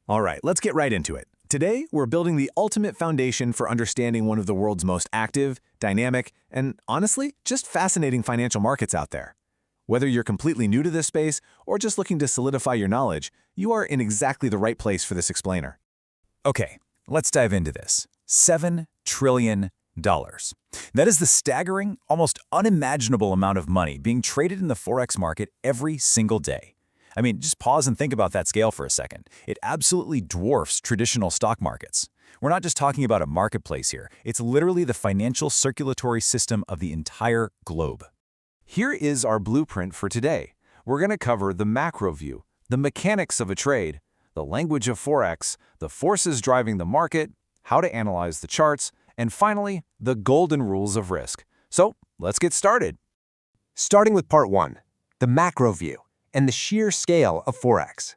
All right, let's get right into it. Today, we're building the ultimate foundation for understanding one of the world's most active, dynamic, and honestly, just fascinating financial markets out there. Whether you're completely new to this space or just looking to solidify your knowledge, you are in exactly the right place for this explainer. Okay, let's dive into this. $7 trillion. That is the staggering, almost unimaginable amount of money being traded in the Forex market every single day. I mean, just pause and think about that scale for a second. It absolutely dwarfs traditional stock markets. We're not just talking about a marketplace here. It's literally the financial circulatory system of the entire globe. Here is our blueprint for today. We're going to cover the macro view, the mechanics of a trade, the language of Forex, the forces driving the market, how to analyze the charts, and finally, the golden rules of risk. So, let's get started. Starting with part 1, the macro view and the sheer scale of Forex.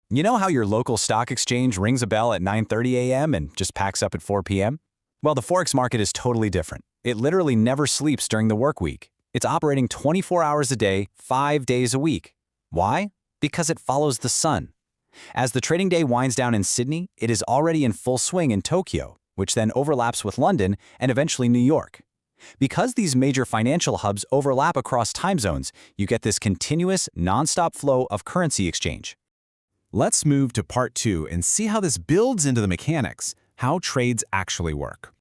You know how your local stock exchange rings a bell at 9:30 a.m. and just packs up at 4 p.m.? Well, the Forex market is totally different. It literally never sleeps during the work week. It's operating 24 hours a day, 5 days a week. Why? Because it follows the sun. As the trading day winds down in Sydney, it is already in full swing in Tokyo, which then overlaps with London and eventually New York. Because these major financial hubs overlap across time zones, you get this continuous, nonstop flow of currency exchange. Let's move to part 2 and see how this builds into the mechanics, how trades actually work.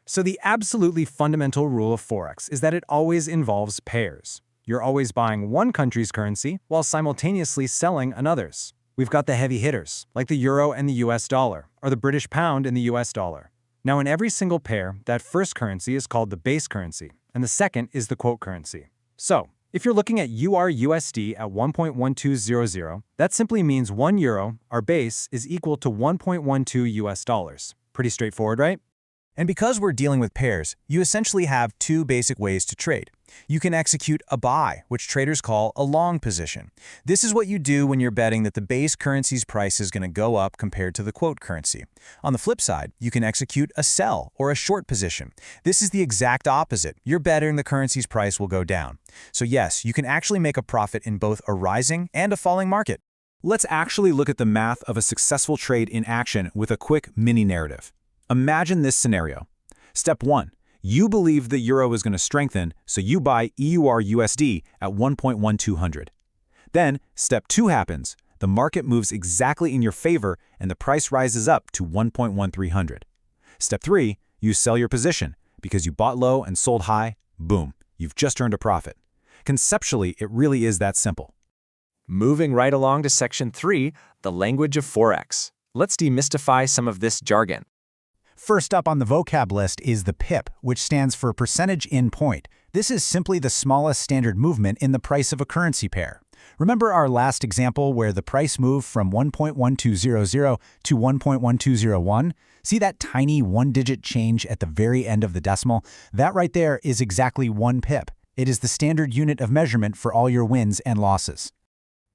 So the absolutely fundamental rule of Forex is that it always involves pairs. You're always buying one country's currency while simultaneously selling another's. We've got the heavy hitters, like the euro and the US dollar, or the British pound and the US dollar. Now, in every single pair, that first currency is called the base currency, and the second is the quote currency. So, if you're looking at URUSD at 1.1200, that simply means 1 euro, our base, is equal to 1.12 US dollars. Pretty straightforward, right? And because we're dealing with pairs, you essentially have two basic ways to trade. You can execute a buy, which traders call a long position. This is what you do when you're betting that the base currency's price is going to go up compared to the quote currency. On the flip side, you can execute a sell or a short position. This is the exact opposite. You're betting the currency's price will go down. So yes, you can actually make a profit in both a rising and a falling market. Let's actually look at the math of a successful trade in action with a quick mini narrative. Imagine this scenario. Step 1. You believe the euro is going to strengthen, so you buy EURUSD at 1.1200. Then, step 2 happens. The market moves exactly in your favor and the price rises up to 1.1300. Step 3. You sell your position. Because you bought low and sold high, boom, you've just earned a profit. Conceptually, it really is that simple. Moving right along to section 3, the language of Forex. Let's demystify some of this jargon. First up on the vocab list is the pip, which stands for percentage in point. This is simply the smallest standard movement in the price of a currency pair. Remember our last example where the price moved from 1.1200 to 1.1201? See that tiny one-digit change at the very end of the decimal? That right there is exactly 1 pip. It is the standard unit of measurement for all your wins and losses.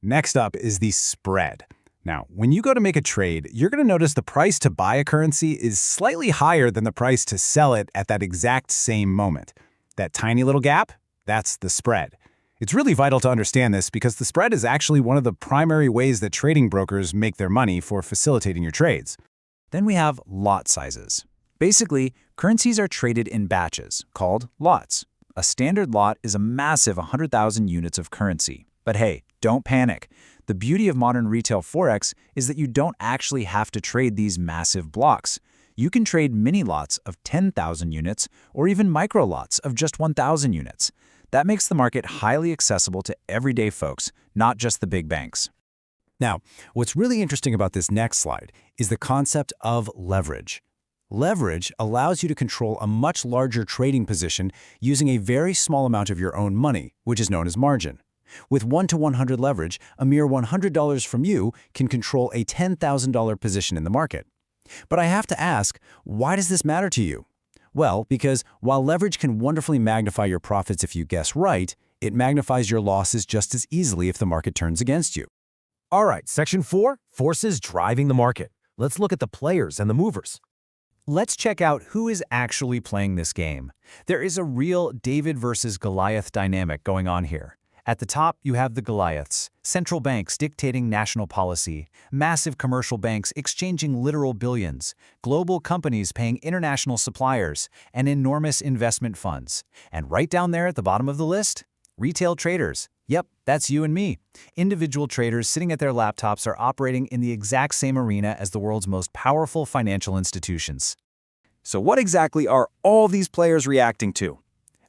Next up is the spread. Now, when you go to make a trade, you're going to notice the price to buy a currency is slightly higher than the price to sell it at that exact same moment. That tiny little gap, that's the spread. It's really vital to understand this because the spread is actually one of the primary ways that trading brokers make their money for facilitating your trades. Then we have lot sizes. Basically, currencies are traded in batches, called lots. A standard lot is a massive 100,000 units of currency. But hey, don't panic. The beauty of modern retail Forex is that you don't actually have to trade these massive blocks. You can trade mini lots of 10,000 units or even micro lots of just 1,000 units. That makes the market highly accessible to everyday folks, not just the big banks. Now, what's really interesting about this next slide is the concept of leverage. Leverage allows you to control a much larger trading position using a very small amount of your own money, which is known as margin. With 1 to 100 leverage, a mere $100 from you can control a $10,000 position in the market. But I have to ask, why does this matter to you? Well, because while leverage can wonderfully magnify your profits if you guess right, it magnifies your losses just as easily if the market turns against you. All right, section 4, forces driving the market. Let's look at the players and the movers. Let's check out who is actually playing this game. There is a real David versus Goliath dynamic going on here. At the top, you have the Goliaths, central banks dictating national policy, massive commercial banks exchanging literal billions, global companies paying international suppliers, and enormous investment funds. And right down there at the bottom of the list, retail traders. Yep, that's you and me. Individual traders sitting at their laptops are operating in the exact same arena as the world's most powerful financial institutions. So what exactly are all these players reacting to?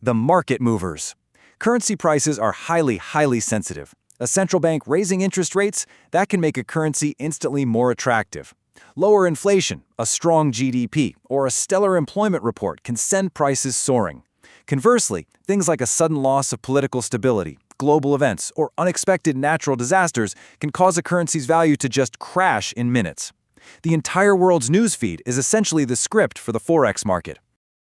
The market movers. Currency prices are highly sensitive. A central bank raising interest rates, that can make a currency instantly more attractive. Lower inflation, a strong GDP, or a stellar employment report can send prices soaring. Conversely, things like a sudden loss of political stability, global events, or unexpected natural disasters can cause a currency's value to just crash in minutes. The entire world's newsfeed is essentially the script for the Forex market.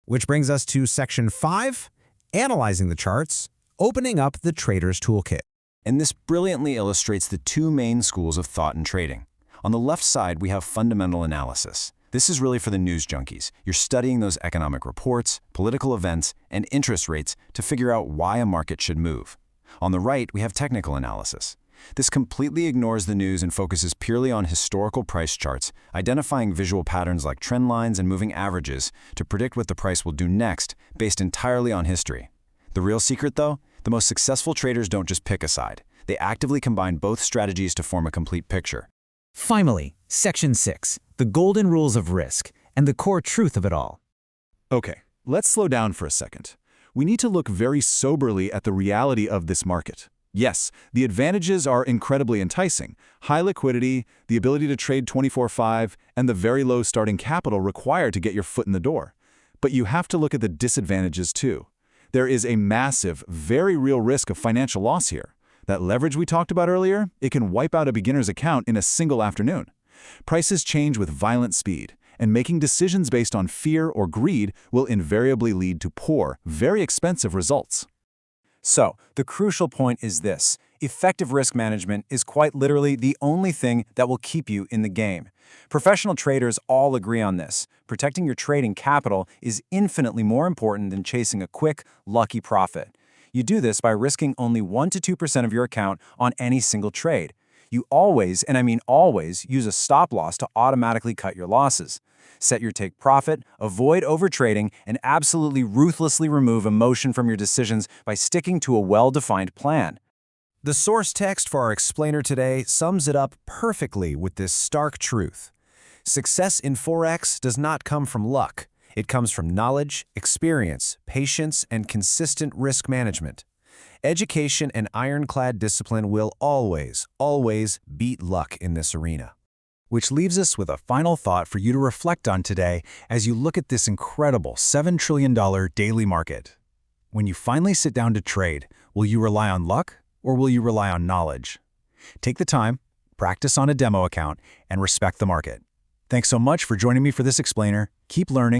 Which brings us to Section 5, Analyzing the Charts, opening up the Trader's Toolkit. And this brilliantly illustrates the two main schools of thought in trading. On the left side, we have fundamental analysis. This is really for the news junkies. You're studying those economic reports, political events, and interest rates to figure out why a market should move. On the right, we have technical analysis. This completely ignores the news and focuses purely on historical price charts, identifying visual patterns like trend lines and moving averages to predict what the price will do next, based entirely on history. The real secret, though? The most successful traders don't just pick a side. They actively combine both strategies to form a complete picture. Finally, Section 6, the golden rules of risk, and the core truth of it all. Okay, let's slow down for a second. We need to look very soberly at the reality of this market. Yes, the advantages are incredibly enticing. High liquidity, the ability to trade 24/5, and the very low starting capital required to get your foot in the door. But you have to look at the disadvantages too. There is a massive, very real risk of financial loss here. That leverage we talked about earlier, it can wipe out a beginner's account in a single afternoon. Prices change with violent speed, and making decisions based on fear or greed will invariably lead to poor, very expensive results. So, the crucial point is this. Effective risk management is quite literally the only thing that will keep you in the game. Professional traders all agree on this. Protecting your trading capital is infinitely more important than chasing a quick, lucky profit. You do this by risking only 1 to 2% of your account on any single trade. You always, and I mean always, use a stop loss to automatically cut your losses. Set your take profit, avoid overtrading, and absolutely ruthlessly remove emotion from your decisions by sticking to a well-defined plan. The source text for our explainer today sums it up perfectly with this stark truth. Success in Forex does not come from luck. It comes from knowledge, experience, patience, and consistent risk management. Education and ironclad discipline will always beat luck in this arena. Which leaves us with a final thought for you to reflect on today as you look at this incredible $7 trillion daily market. When you finally sit down to trade, will you rely on luck or will you rely on knowledge? Take the time, practice on a demo account, and respect the market. Thanks so much for joining me for this explainer. Keep learning.